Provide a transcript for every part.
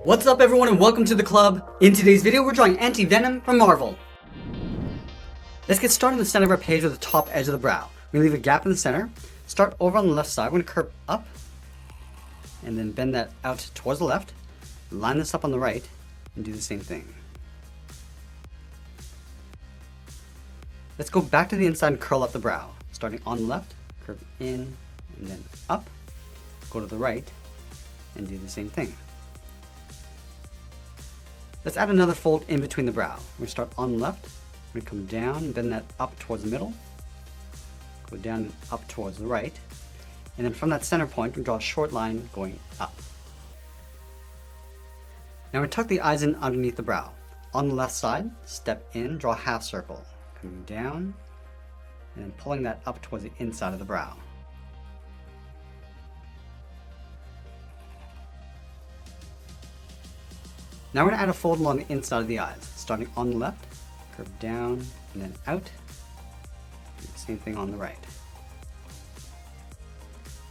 What's up everyone and welcome to the club. In today's video we're drawing Venom from Marvel. Let's get started in the center of our page with the top edge of the brow. We're going to leave a gap in the center. Start over on the left side. We're going to curve up and then bend that out towards the left. Line this up on the right and do the same thing. Let's go back to the inside and curl up the brow. Starting on the left, curve in and then up. Go to the right and do the same thing. Let's add another fold in between the brow. We're going to start on the left. We're going to come down and bend that up towards the middle. Go down and up towards the right. And then from that center point, we draw a short line going up. Now we tuck the eyes in underneath the brow. On the left side, step in, draw a half circle. Coming down and then pulling that up towards the inside of the brow. Now we're going to add a fold along the inside of the eyes. Starting on the left, curve down and then out. Do the same thing on the right.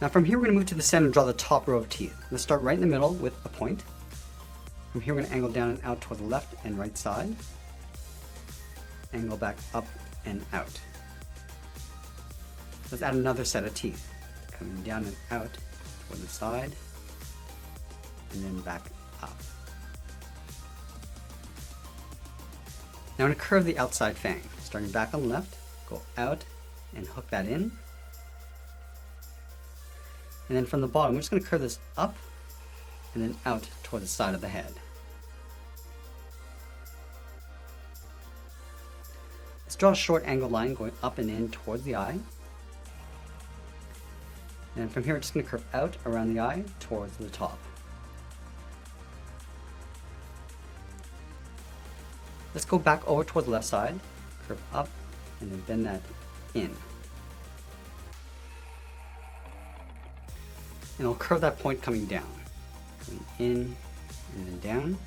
Now from here we're going to move to the center and draw the top row of teeth. Let's start right in the middle with a point. From here we're going to angle down and out toward the left and right side. Angle back up and out. Let's add another set of teeth. Coming down and out toward the side and then back up. Now I'm going to curve the outside fang. Starting back on the left, go out and hook that in. And then from the bottom, we're just going to curve this up and then out toward the side of the head. Let's draw a short angled line going up and in towards the eye. And from here, we're just going to curve out around the eye towards the top. Let's go back over towards the left side, curve up, and then bend that in. And I'll curve that point coming down. Coming in and then down.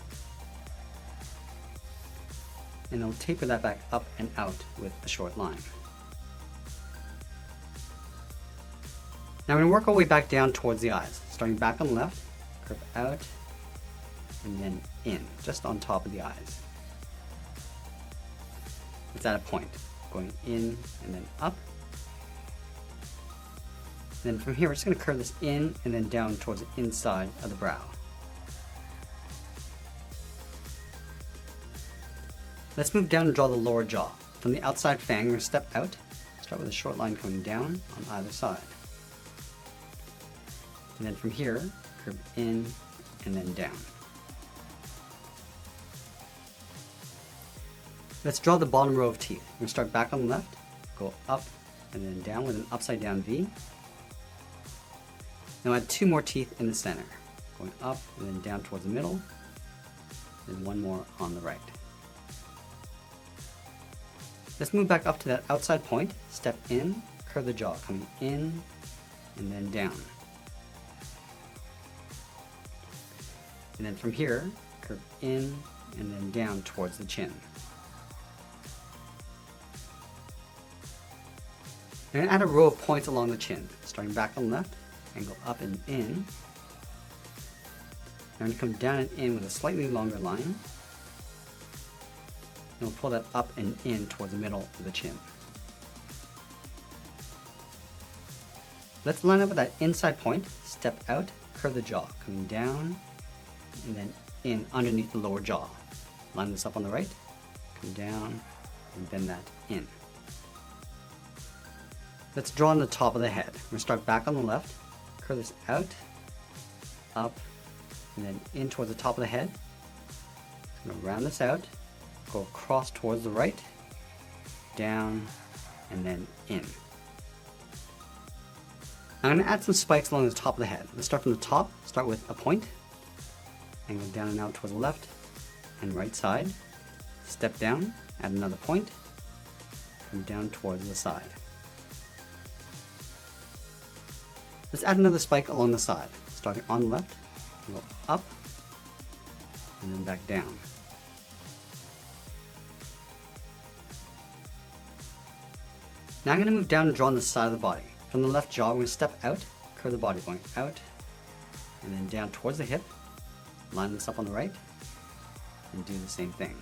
And I'll taper that back up and out with a short line. Now we're going to work our way back down towards the eyes. Starting back on the left, curve out, and then in, just on top of the eyes. Let's add a point, going in and then up. Then from here, we're just going to curve this in and then down towards the inside of the brow. Let's move down and draw the lower jaw. From the outside fang, we're going to step out. Start with a short line coming down on either side. And then from here, curve in and then down. Let's draw the bottom row of teeth. We're going to start back on the left, go up and then down with an upside down V. Now add two more teeth in the center, going up and then down towards the middle, and one more on the right. Let's move back up to that outside point, step in, curve the jaw, coming in and then down. And then from here, curve in and then down towards the chin. I'm going to add a row of points along the chin. Starting back on the left, angle up and in. I'm going to come down and in with a slightly longer line. And we'll pull that up and in towards the middle of the chin. Let's line up with that inside point, step out, curve the jaw, coming down and then in underneath the lower jaw. Line this up on the right, come down and bend that in. Let's draw on the top of the head. We're going to start back on the left, curve this out, up, and then in towards the top of the head. I'm going to round this out, go across towards the right, down, and then in. Now I'm going to add some spikes along the top of the head. Let's start from the top, start with a point, angle down and out towards the left and right side, step down, add another point, come down towards the side. Let's add another spike along the side, starting on the left, go up, and then back down. Now I'm going to move down and draw on the side of the body. From the left jaw, we're going to step out, curve the body going out, and then down towards the hip, line this up on the right and do the same thing.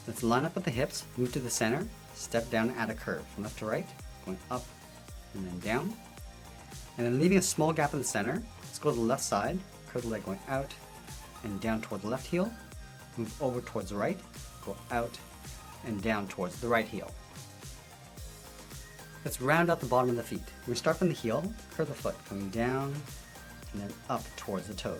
Let's line up at the hips, move to the center, step down and add a curve from left to right, going up and then down. And then leaving a small gap in the center, let's go to the left side, curve the leg going out and down towards the left heel, move over towards the right, go out and down towards the right heel. Let's round out the bottom of the feet. We start from the heel, curve the foot, coming down and then up towards the toes.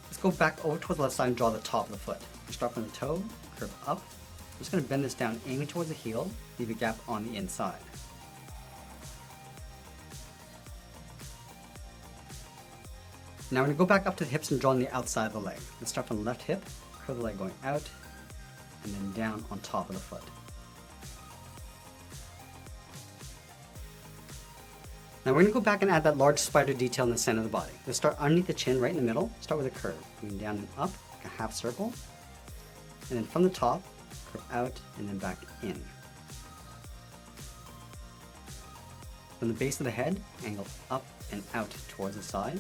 Let's go back over towards the left side and draw the top of the foot. We start from the toe, curve up. I'm just going to bend this down, aiming towards the heel, leave a gap on the inside. Now we're going to go back up to the hips and draw on the outside of the leg. Let's start from the left hip, curve the leg going out, and then down on top of the foot. Now we're going to go back and add that large spider detail in the center of the body. Let's start underneath the chin, right in the middle. Start with a curve, going down and up, like a half circle. And then from the top, curve out and then back in. From the base of the head, angle up and out towards the side.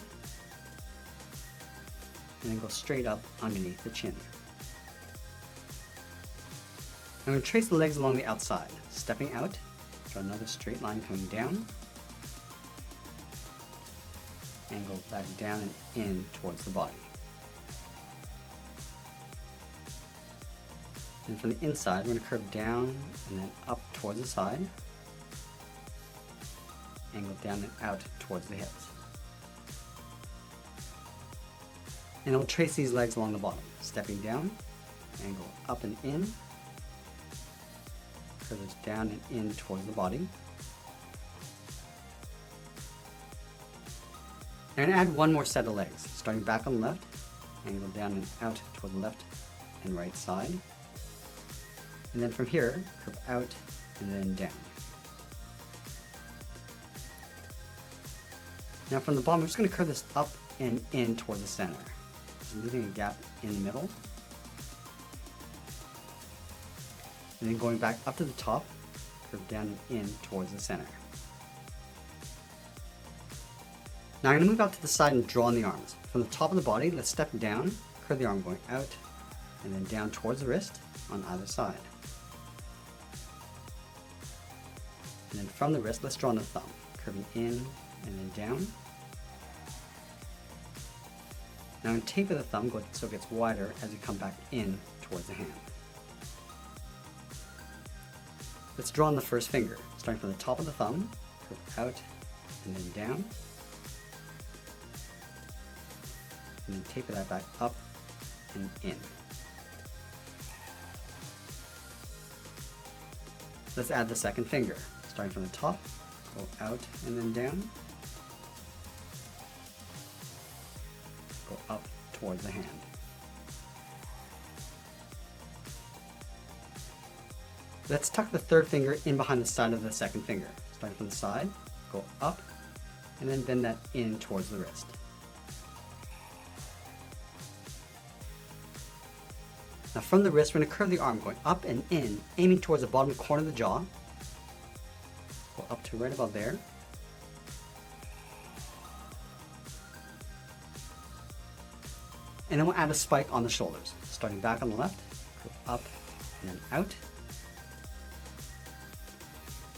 And then go straight up underneath the chin. I'm going to trace the legs along the outside, stepping out, draw another straight line coming down, angle back down and in towards the body. And from the inside, we're going to curve down and then up towards the side, angle down and out towards the hips. And we'll trace these legs along the bottom, stepping down, angle up and in, curve this down and in towards the body. I'm going to add one more set of legs, starting back on the left, angle down and out toward the left and right side. And then from here, curve out and then down. Now from the bottom, I'm just going to curve this up and in towards the center, so leaving a gap in the middle. And then going back up to the top, curve down and in towards the center. Now I'm going to move out to the side and draw on the arms. From the top of the body, let's step down, curve the arm going out, and then down towards the wrist on either side. And then from the wrist, let's draw on the thumb, curving in and then down. Now I'm going to taper the thumb so it gets wider as we come back in towards the hand. Let's draw on the first finger, starting from the top of the thumb, curve out and then down. And then taper that back up and in. Let's add the second finger, starting from the top, go out and then down, go up towards the hand. Let's tuck the third finger in behind the side of the second finger, starting from the side, go up, and then bend that in towards the wrist. Now from the wrist, we're going to curve the arm going up and in, aiming towards the bottom corner of the jaw. Go up to right about there. And then we'll add a spike on the shoulders, starting back on the left, go up and then out.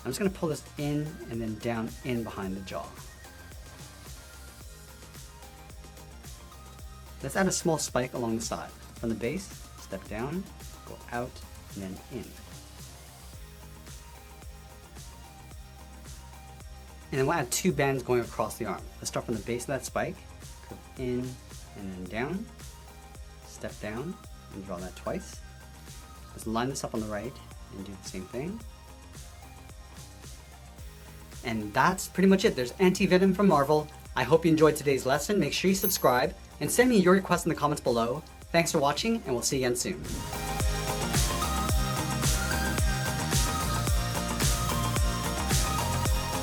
I'm just going to pull this in and then down in behind the jaw. Let's add a small spike along the side. From the base, step down, go out, and then in. And then we'll add two bands going across the arm. Let's start from the base of that spike, curve in and then down, step down, and draw that twice. Let's line this up on the right and do the same thing. And that's pretty much it. There's Venom from Marvel. I hope you enjoyed today's lesson. Make sure you subscribe and send me your requests in the comments below. Thanks for watching, and we'll see you again soon.